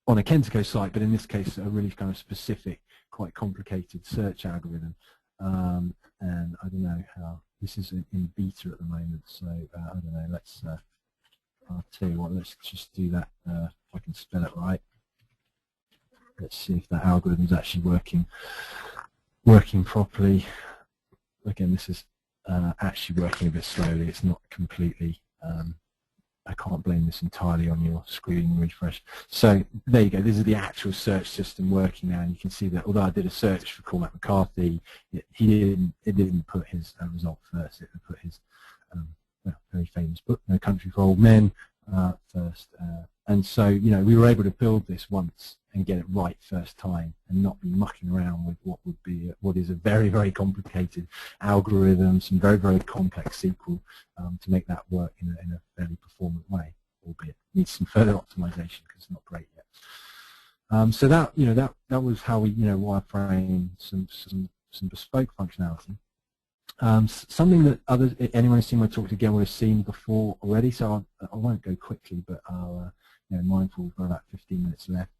a Kentico site, but in this case, a really kind of specific, quite complicated search algorithm. And I don't know how, this is in beta at the moment, so I don't know, let's, I'll tell you what, let's just do that, if I can spell it right. Let's see if that algorithm is actually working properly. Again, this is actually working a bit slowly. It's not completely, I can't blame this entirely on your screen refresh. So there you go, this is the actual search system working now, and you can see that although I did a search for Cormac McCarthy, it didn't put his result first, it put his very famous book, No Country for Old Men, first. And so, we were able to build this once and get it right first time, and not be mucking around with what is a very complicated algorithm, some very complex SQL to make that work in a fairly performant way, albeit needs some further optimization because it's not great yet. So that that was how we wireframe some bespoke functionality. Something that anyone who's seen my talk again would have seen before already, so I won't go quickly, but I'll mindful we've got about 15 minutes left.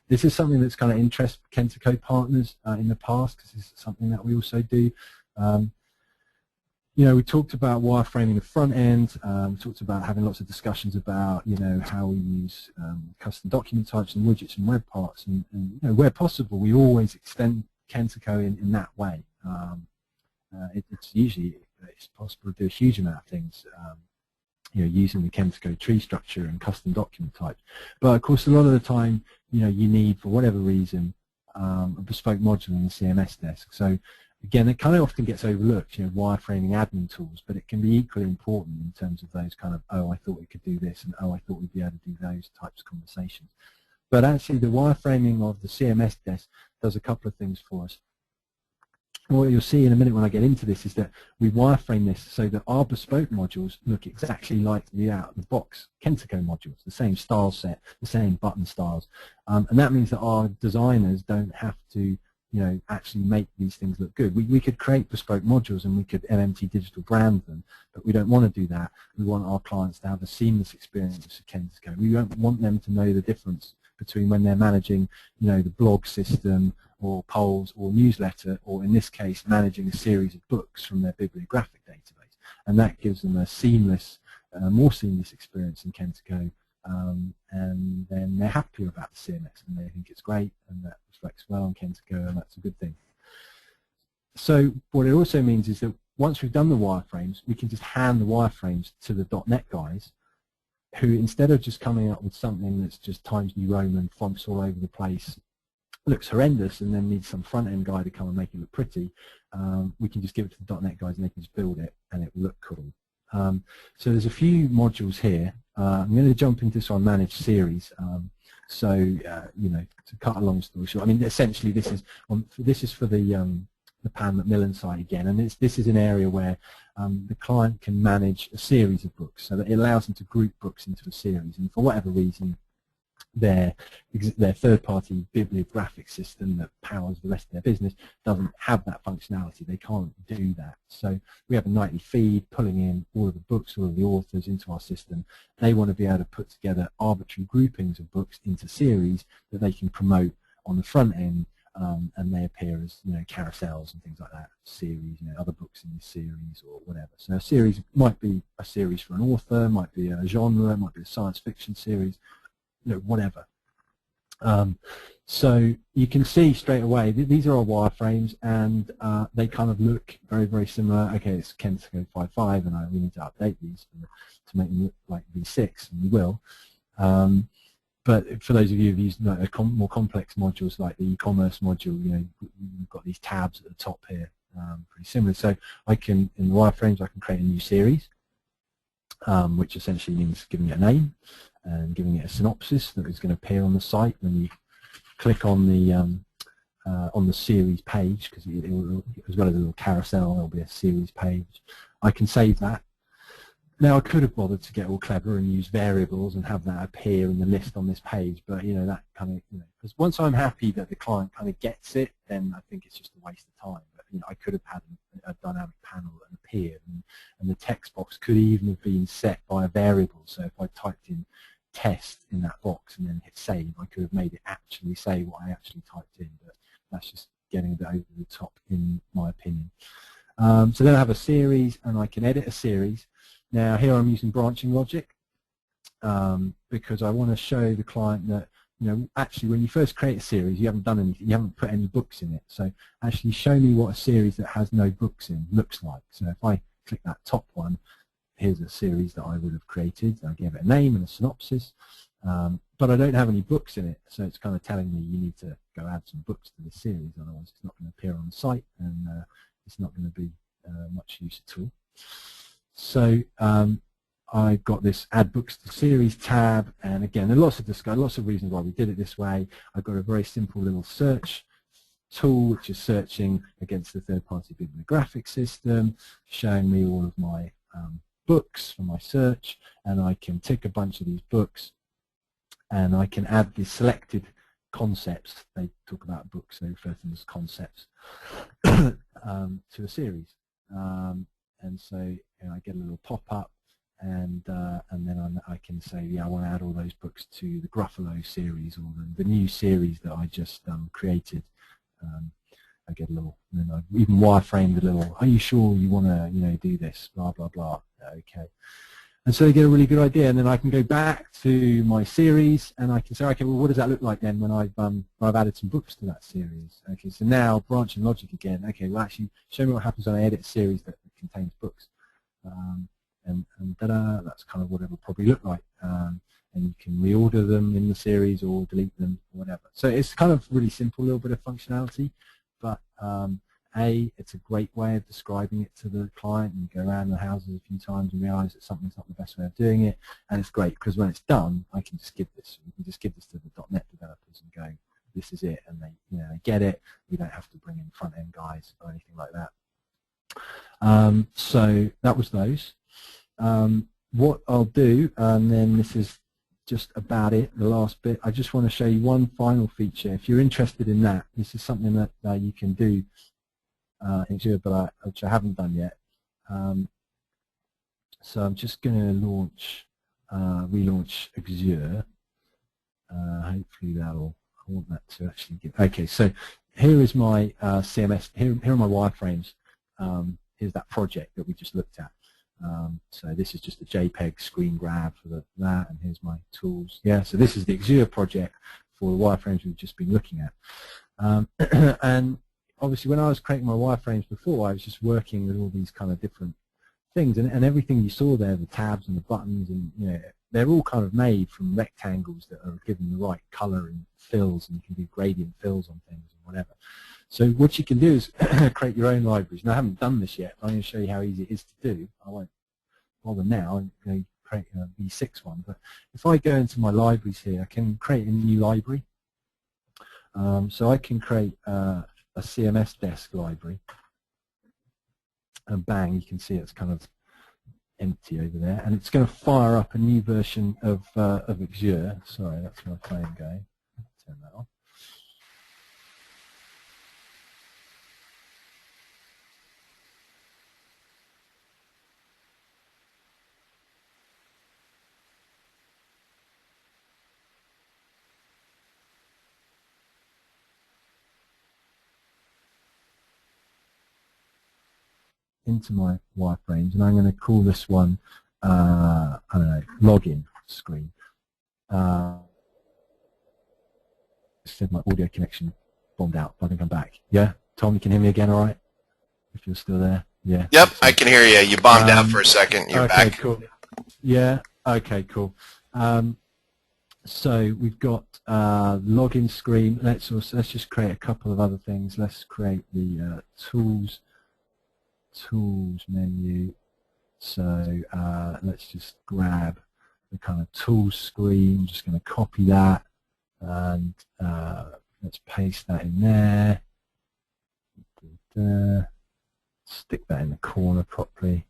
This is something that's kind of interested Kentico partners in the past, because this is something that we also do. We talked about wireframing the front end. We talked about having lots of discussions about how we use custom document types and widgets and web parts, and where possible we always extend Kentico in that way. It's possible to do a huge amount of things using the Kentico tree structure and custom document types. But of course, a lot of the time, you need, for whatever reason, a bespoke module in the CMS desk. So again, it kind of often gets overlooked, wireframing admin tools, but it can be equally important in terms of those kind of, oh, I thought we could do this, and oh, I thought we'd be able to do those types of conversations. But actually, the wireframing of the CMS desk does a couple of things for us. What you'll see in a minute when I get into this is that we wireframe this so that our bespoke modules look exactly like the out-of-the-box Kentico modules, the same style set, the same button styles. And that means that our designers don't have to actually make these things look good. We could create bespoke modules and we could MMT Digital brand them, but we don't want to do that. We want our clients to have a seamless experience with Kentico. We don't want them to know the difference between when they're managing the blog system or polls or newsletter, or in this case managing a series of books from their bibliographic database. And that gives them a seamless, more seamless experience in Kentico, and then they're happier about the CMS and they think it's great, and that reflects well on Kentico, and that's a good thing. So what it also means is that once we've done the wireframes, we can just hand the wireframes to the .NET guys, who instead of just coming up with something that's just Times New Roman, fonts all over the place, looks horrendous, and then needs some front-end guy to come and make it look pretty, we can just give it to the .NET guys and they can just build it and it will look cool. So there's a few modules here. I'm going to jump into this on managed series. To cut a long story short, I mean, essentially this is for the Pan Macmillan site again, and this is an area where the client can manage a series of books, so that it allows them to group books into a series, and for whatever reason, their third-party bibliographic system that powers the rest of their business doesn't have that functionality. They can't do that. So we have a nightly feed pulling in all of the books, all of the authors into our system. They want to be able to put together arbitrary groupings of books into series that they can promote on the front end, and they appear as, you know, carousels and things like that, series, you know, other books in this series or whatever. So a series might be a series for an author, might be a genre, might be a science fiction series, you know, whatever. So you can see straight away these are our wireframes, and they kind of look very, very similar. Okay, it's Kentico 5.5, and we need to update these to make them look like V6, and we will. But for those of you who've used more complex modules like the e-commerce module, you know, we've got these tabs at the top here, pretty similar. So I can, in the wireframes, I can create a new series, which essentially means giving it a name and giving it a synopsis that is going to appear on the site when you click on the series page, because as well as a little carousel, there'll be a series page. I can save that. Now, I could have bothered to get all clever and use variables and have that appear in the list on this page, but, you know, that kind of, you know, because once I'm happy that the client kind of gets it, then I think it's just a waste of time. But, you know, I could have had a dynamic panel that appeared, and the text box could even have been set by a variable. So if I typed in test in that box and then hit save, I could have made it actually say what I actually typed in, but that's just getting a bit over the top in my opinion. So then I have a series, and I can edit a series. Now here I'm using branching logic because I want to show the client that, you know, actually when you first create a series, you haven't done anything, you haven't put any books in it. So actually show me what a series that has no books in looks like. So if I click that top one, here's a series that I would have created. I gave it a name and a synopsis, but I don't have any books in it. So it's kind of telling me you need to go add some books to the series, otherwise it's not going to appear on the site, and it's not going to be much use at all. So I've got this Add Books to Series tab, and again, there are lots of reasons why we did it this way. I've got a very simple little search tool which is searching against the third-party bibliographic system, showing me all of my books from my search, and I can tick a bunch of these books, and I can add the selected concepts. They talk about books, they refer to them as concepts, to a series. And so, you know, I get a little pop-up, and then I can say, yeah, I want to add all those books to the Gruffalo series, or the new series that I just created. I get a little, and then I even wireframed a little, are you sure you want to, you know, do this, blah, blah, blah. Okay. And so they get a really good idea, and then I can go back to my series, and I can say, okay, well, what does that look like then when I've added some books to that series? Okay, so now branching logic again. Okay, well, actually, show me what happens when I edit a series that contains books, and ta-da, that's kind of what it will probably look like. And you can reorder them in the series or delete them or whatever. So it's kind of really simple, little bit of functionality, but it's a great way of describing it to the client, and you go around the houses a few times and realize that something's not the best way of doing it, and it's great because when it's done, I can just give this. We can just give this to the .NET developers and go, this is it, and they, you know, they get it. We don't have to bring in front-end guys or anything like that. So that was those. What I'll do, and then this is just about it, the last bit, I just want to show you one final feature. If you're interested in that, this is something that you can do in Azure, but which I haven't done yet. So I'm just going to relaunch Azure. Hopefully that'll, I want that to actually get, okay, so here is my CMS, here are my wireframes. Here's that project that we just looked at. So this is just a JPEG screen grab for that, and here's my tools. Yeah, so this is the Axure project for the wireframes we've just been looking at. And obviously when I was creating my wireframes before, I was just working with all these kind of different things, and everything you saw there, the tabs and the buttons, and you know, they're all kind of made from rectangles that are given the right color and fills, and you can do gradient fills on things and whatever. So what you can do is create your own libraries. Now I haven't done this yet, but I'm going to show you how easy it is to do. I won't bother now and create a V6 one, but if I go into my libraries here, I can create a new library. So I can create a CMS desk library, and bang, you can see it's kind of empty over there, and it's going to fire up a new version of Axure. Sorry, that's my phone going. Turn that off. Into my wireframes, and I'm going to call this one, I don't know, login screen. Said my audio connection bombed out, but I think I'm back. Yeah, Tom, you can hear me again, all right? If you're still there, yeah. Yep, I can hear you. You bombed out for a second. You're okay, back. Cool. Yeah. Okay. Cool. So we've got login screen. Let's just create a couple of other things. Let's create the tools menu. So let's just grab the kind of tools screen. I'm just going to copy that and let's paste that in there. Stick that in the corner properly.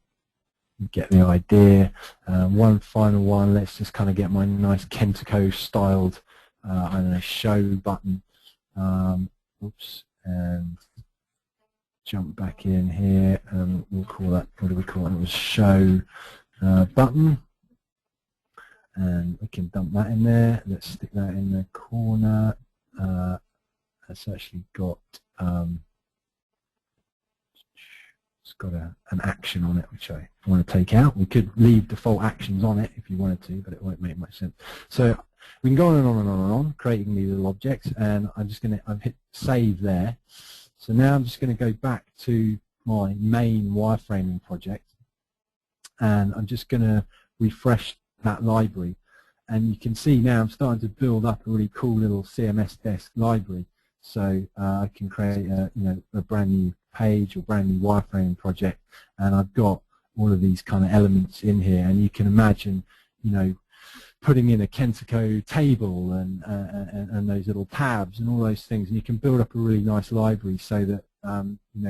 You get the idea. One final one. Let's just kind of get my nice Kentico styled, I don't know, show button. Oops, and jump back in here, and we'll call that, what do we call it? It was show button, and we can dump that in there. Let's stick that in the corner. That's actually got it's got an action on it which I want to take out. We could leave default actions on it if you wanted to, but it won't make much sense. So we can go on and on and on and on, creating these little objects, and I've hit save there. So now I'm just going to go back to my main wireframing project, and I'm just going to refresh that library. And you can see now I'm starting to build up a really cool little CMS desk library. So I can create a brand new page or brand new wireframing project, and I've got all of these kind of elements in here. And you can imagine, putting in a Kentico table and those little tabs and all those things, and you can build up a really nice library so that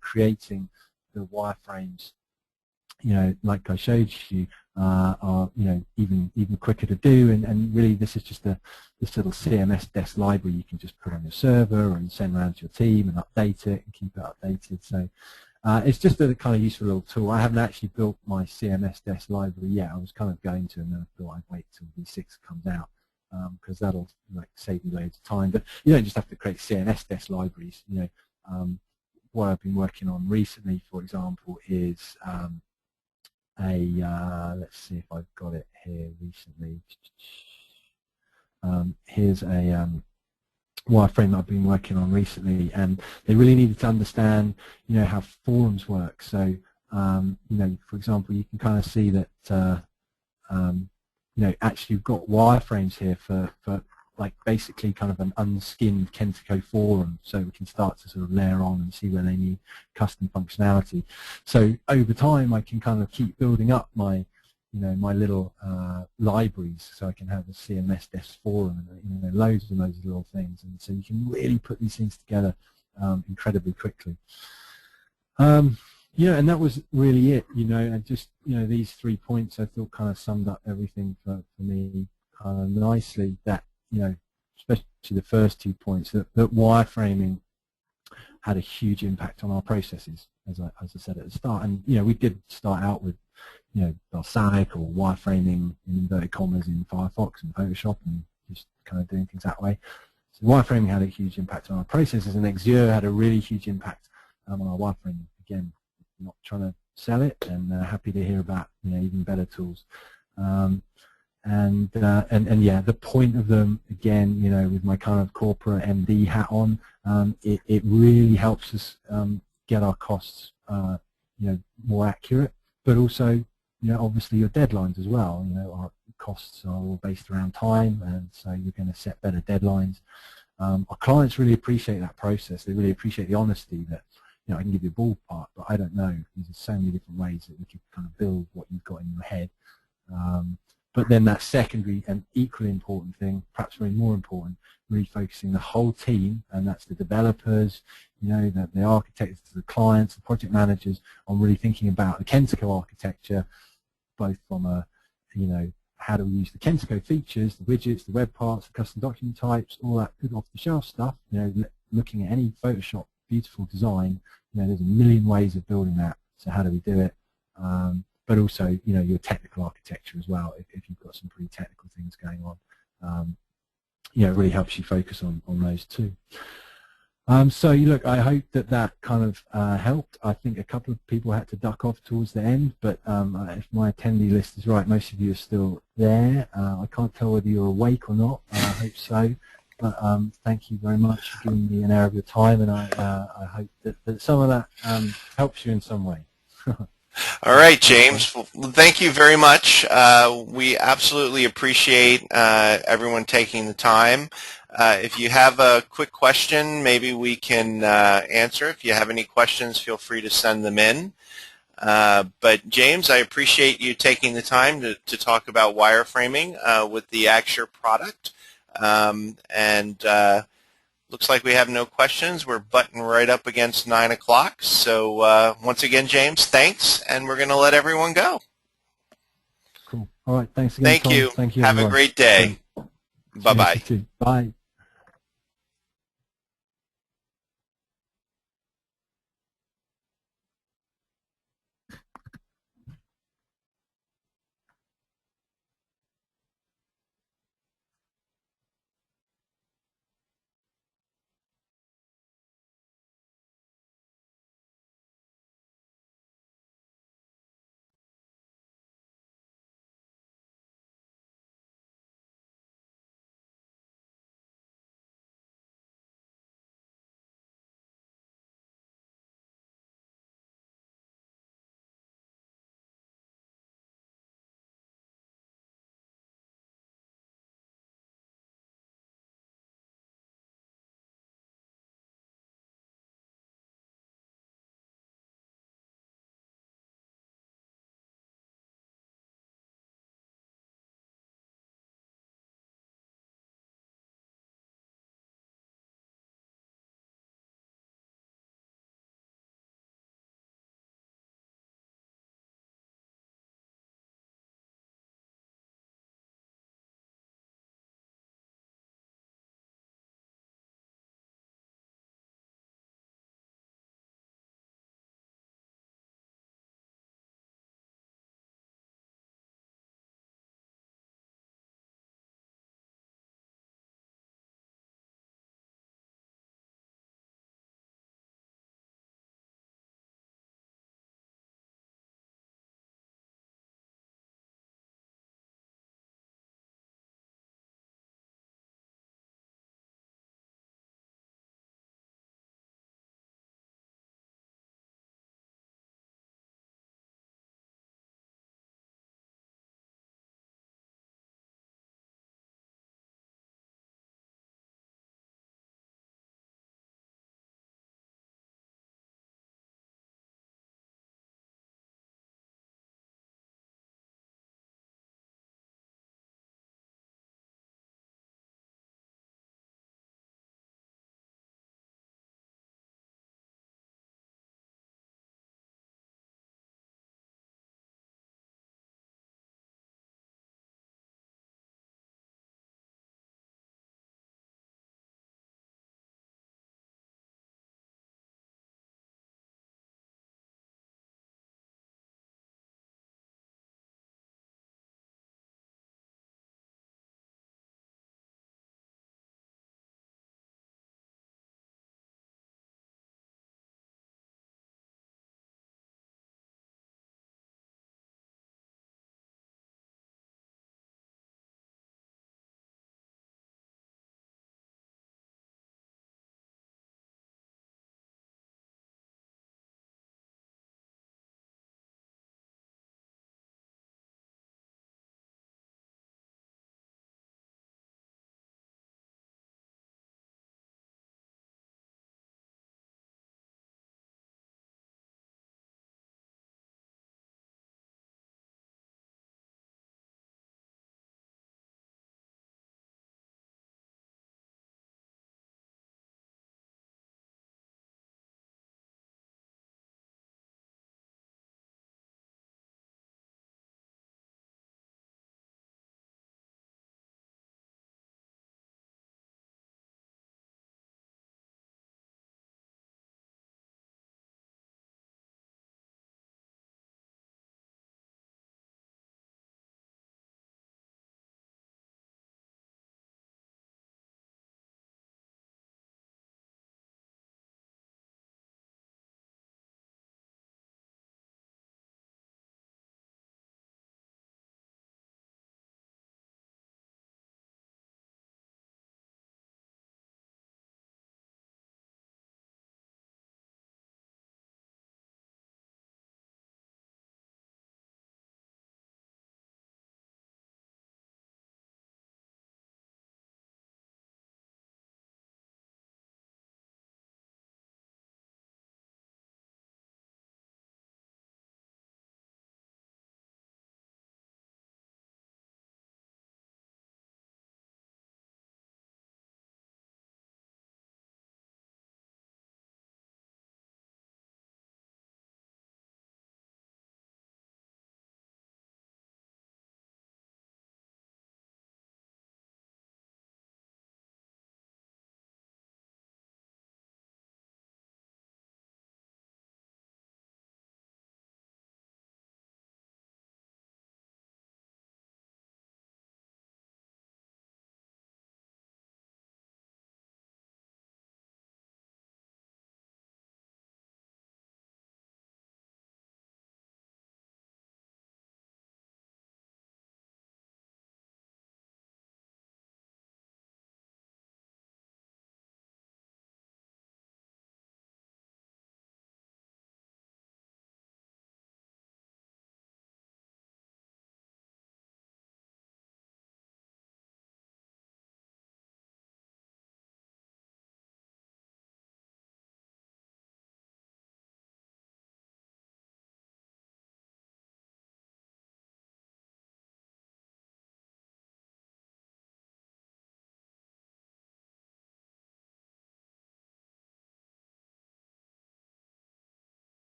creating the wireframes, like I showed you, are even quicker to do, and really this is just this little CMS desk library you can just put on your server and send around to your team and update it and keep it updated. So it's just a kind of useful little tool. I haven't actually built my CMS desk library yet. I was kind of going to, and then I thought I'd wait till V6 comes out because that'll save me loads of time. But you don't just have to create CMS desk libraries. What I've been working on recently, for example, is let's see if I've got it here recently. Here's a wireframe that I've been working on recently, and they really needed to understand, how forums work. So, for example, you can kind of see that, actually you've got wireframes here for like basically kind of an unskinned Kentico forum, so we can start to sort of layer on and see where they need custom functionality. So over time I can kind of keep building up my my little libraries, so I can have a CMS desk forum and loads and loads of little things, and so you can really put these things together incredibly quickly. And that was really it, and just these 3 points I thought kind of summed up everything for me nicely. That especially the first 2 points, that wireframing had a huge impact on our processes, as I said at the start. And we did start out with balsamic or wireframing in inverted commas in Firefox and Photoshop, and just kind of doing things that way. So wireframing had a huge impact on our processes, and Axure had a really huge impact on our wireframing. Again, not trying to sell it, and happy to hear about even better tools. And yeah, the point of them, again, with my kind of corporate MD hat on, it really helps us get our costs, more accurate, but also, obviously your deadlines as well. Our costs are all based around time, and so you're going to set better deadlines. Our clients really appreciate that process. They really appreciate the honesty that, I can give you a ballpark, but I don't know. There's so many different ways that we can kind of build what you've got in your head. But then that secondary and equally important thing, perhaps very more important, really focusing the whole team, and that's the developers, the architects, the clients, the project managers, on really thinking about the Kentico architecture, both from a, how do we use the Kentico features, the widgets, the web parts, the custom document types, all that good off-the-shelf stuff. Looking at any Photoshop beautiful design, there's a million ways of building that. So how do we do it? But also, your technical architecture as well. If you've got some pretty technical things going on, it really helps you focus on those too. So look, I hope that kind of helped. I think a couple of people had to duck off towards the end, but if my attendee list is right, most of you are still there. I can't tell whether you're awake or not. I hope so. But thank you very much for giving me an hour of your time, and I hope that some of that helps you in some way. All right, James. Well, thank you very much. We absolutely appreciate everyone taking the time. If you have a quick question, maybe we can answer. If you have any questions, feel free to send them in. But James, I appreciate you taking the time to talk about wireframing with the Axure product. Looks like we have no questions. We're butting right up against 9 o'clock. So once again, James, thanks, and we're going to let everyone go. Cool. All right. Thanks again, Thank Tom. you. Thank you. Have a great day. Bye. Bye-bye. Bye.